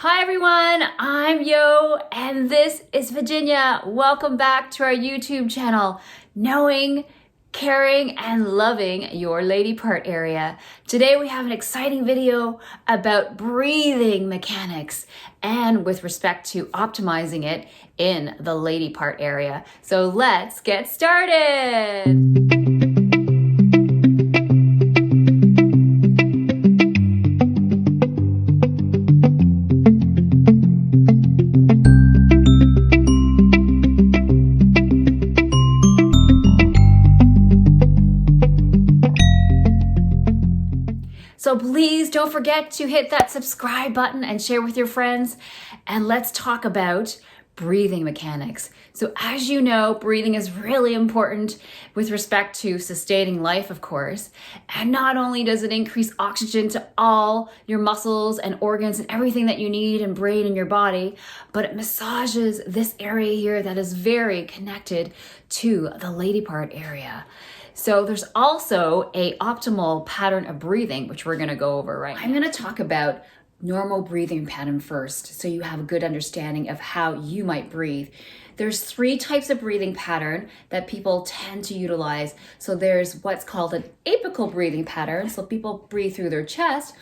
Hi everyone, I'm Yo and this is Virginia. Welcome back to our YouTube channel, Knowing, Caring, and Loving Your Lady Part Area. Today we have an exciting video about breathing mechanics and with respect to optimizing it in the lady part area. So let's get started. So please don't forget to hit that subscribe button and share with your friends. And let's talk about breathing mechanics. So as you know, breathing is really important with respect to sustaining life, of course. And not only does it increase oxygen to all your muscles and organs and everything that you need and brain in your body, but it massages this area here that is very connected to the lady part area. So there's also an optimal pattern of breathing, which we're gonna go over right now. I'm gonna talk about normal breathing pattern first, so you have a good understanding of how you might breathe. There's 3 types of breathing pattern that people tend to utilize. So there's what's called an apical breathing pattern. So people breathe through their chest.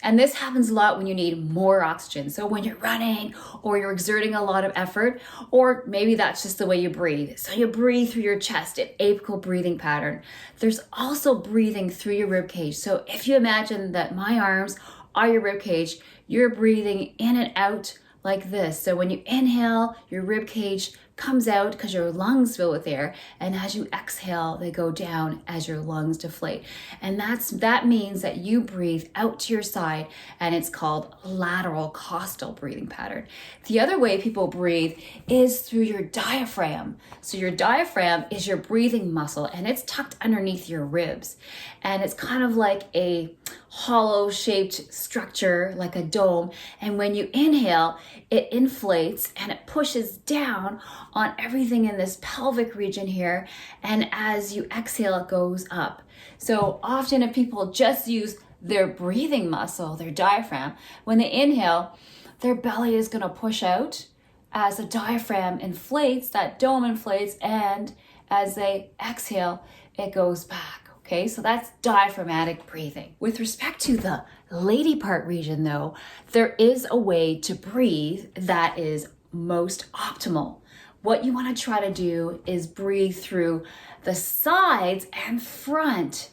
And this happens a lot when you need more oxygen. So when you're running or you're exerting a lot of effort, or maybe that's just the way you breathe. So you breathe through your chest, an apical breathing pattern. There's also breathing through your rib cage. So if you imagine that my arms are your rib cage, you're breathing in and out like this. So when you inhale, your rib cage comes out because your lungs fill with air, and as you exhale, they go down as your lungs deflate. And that means that you breathe out to your side, and it's called lateral costal breathing pattern. The other way people breathe is through your diaphragm. So your diaphragm is your breathing muscle, and it's tucked underneath your ribs. And it's kind of like a hollow shaped structure, like a dome. And when you inhale, it inflates and it pushes down on everything in this pelvic region here. And as you exhale, it goes up. So often if people just use their breathing muscle, their diaphragm, when they inhale, their belly is gonna push out as the diaphragm inflates, that dome inflates, and as they exhale, it goes back. Okay, so that's diaphragmatic breathing. With respect to the lady part region though, there is a way to breathe that is most optimal. What you want to try to do is breathe through the sides and front.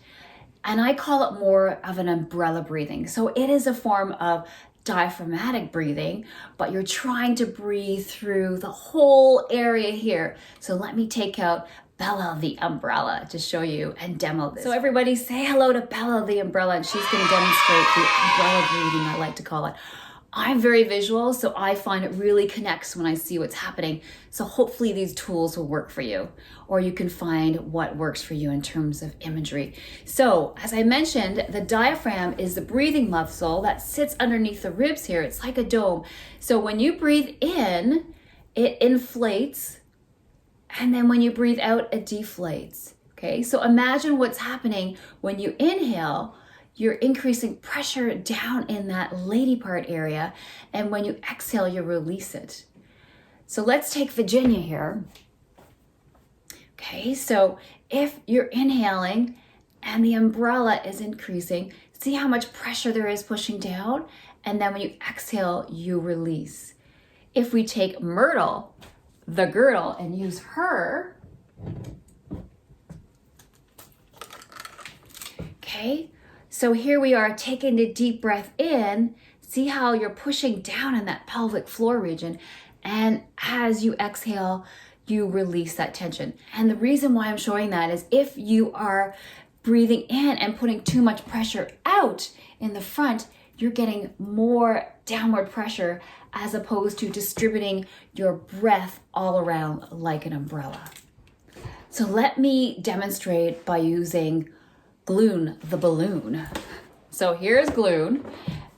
And I call it more of an umbrella breathing. So it is a form of diaphragmatic breathing, but you're trying to breathe through the whole area here. So let me take out Bella the umbrella to show you and demo this. So everybody say hello to Bella the umbrella, and she's going to demonstrate the umbrella breathing, I like to call it. I'm very visual, so I find it really connects when I see what's happening. So hopefully these tools will work for you, or you can find what works for you in terms of imagery. So as I mentioned, the diaphragm is the breathing muscle that sits underneath the ribs here. It's like a dome. So when you breathe in, it inflates. And then when you breathe out, it deflates, okay? So imagine what's happening when you inhale, you're increasing pressure down in that lady part area, and when you exhale, you release it. So let's take Virginia here. Okay, so if you're inhaling and the umbrella is increasing, see how much pressure there is pushing down? And then when you exhale, you release. If we take Myrtle, the girdle, and use her, okay, so here we are taking a deep breath in. See how you're pushing down in that pelvic floor region, and as you exhale, you release that tension. And the reason why I'm showing that is if you are breathing in and putting too much pressure out in the front, you're getting more downward pressure as opposed to distributing your breath all around like an umbrella. So let me demonstrate by using Gloon the balloon. So here's Gloon,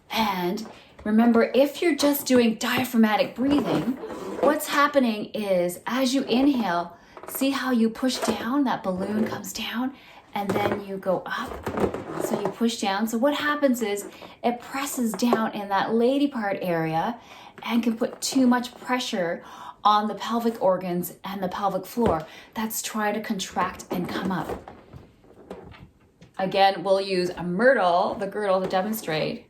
and remember, if you're just doing diaphragmatic breathing, what's happening is as you inhale, see how you push down, that balloon comes down, and then you go up. So you push down. So what happens is it presses down in that lady part area and can put too much pressure on the pelvic organs and the pelvic floor that's trying to contract and come up. Again, we'll use a girdle to demonstrate.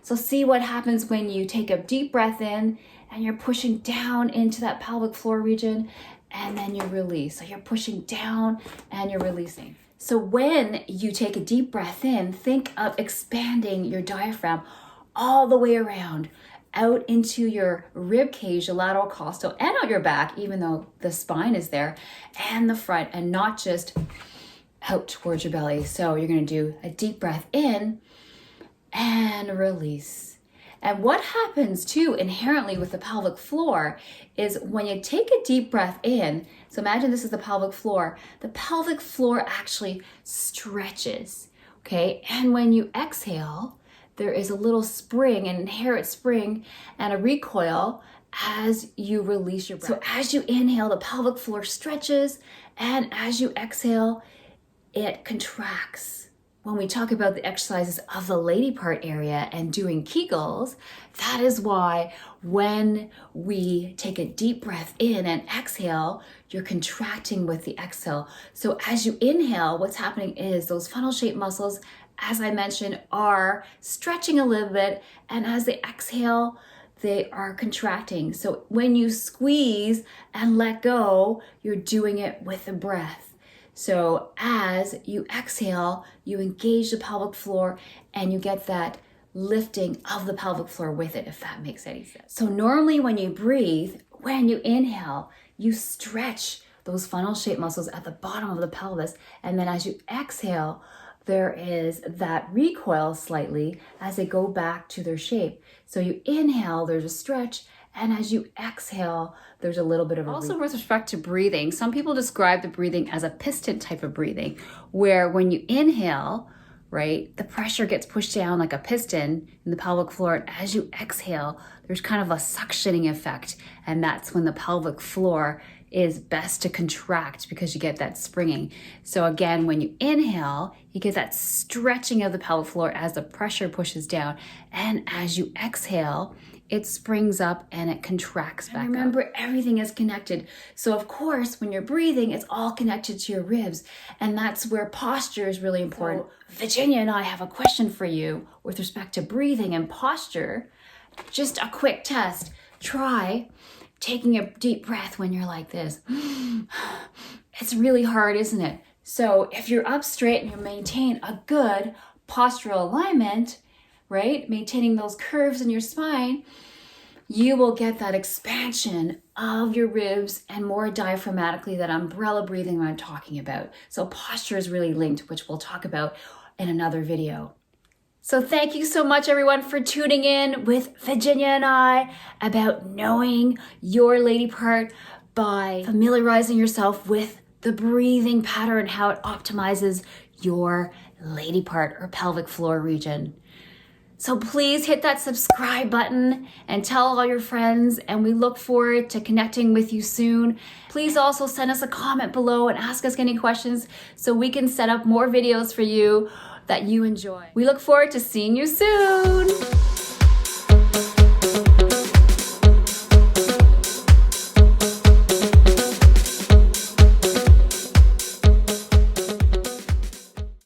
So see what happens when you take a deep breath in and you're pushing down into that pelvic floor region, and then you release. So you're pushing down and you're releasing. So when you take a deep breath in, think of expanding your diaphragm all the way around, out into your rib cage, your lateral costal, and out your back, even though the spine is there, and the front, and not just out towards your belly. So you're gonna do a deep breath in and release. And what happens too inherently with the pelvic floor is when you take a deep breath in, so imagine this is the pelvic floor actually stretches, okay? And when you exhale, there is a little spring, an inherent spring and a recoil as you release your breath. So as you inhale, the pelvic floor stretches, and as you exhale, it contracts. When we talk about the exercises of the lady part area and doing KEGELS, that is why when we take a deep breath in and exhale, you're contracting with the exhale. So as you inhale, what's happening is those funnel shaped muscles, as I mentioned, are stretching a little bit, and as they exhale, they are contracting. So when you squeeze and let go, you're doing it with the breath. So as you exhale, you engage the pelvic floor and you get that lifting of the pelvic floor with it, if that makes any sense. So normally when you breathe, when you inhale, you stretch those funnel shaped muscles at the bottom of the pelvis. And then as you exhale, there is that recoil slightly as they go back to their shape. So you inhale, there's a stretch, and as you exhale, there's a little bit of a Also with respect to breathing, some people describe the breathing as a piston type of breathing, where when you inhale, right, the pressure gets pushed down like a piston in the pelvic floor, and as you exhale, there's kind of a suctioning effect, and that's when the pelvic floor is best to contract because you get that springing. So again, when you inhale, you get that stretching of the pelvic floor as the pressure pushes down, and as you exhale, it springs up and it contracts back up. Remember, everything is connected. So of course, when you're breathing, it's all connected to your ribs, and that's where posture is really important. So, Virginia and I have a question for you with respect to breathing and posture. Just a quick test. Try taking a deep breath when you're like this. It's really hard, isn't it? So if you're up straight and you maintain a good postural alignment, right, maintaining those curves in your spine, you will get that expansion of your ribs and more diaphragmatically, that umbrella breathing I'm talking about. So posture is really linked, which we'll talk about in another video. So thank you so much, everyone, for tuning in with Virginia and I about knowing your lady part by familiarizing yourself with the breathing pattern, how it optimizes your lady part or pelvic floor region. So please hit that subscribe button and tell all your friends, and we look forward to connecting with you soon. Please also send us a comment below and ask us any questions so we can set up more videos for you that you enjoy. We look forward to seeing you soon.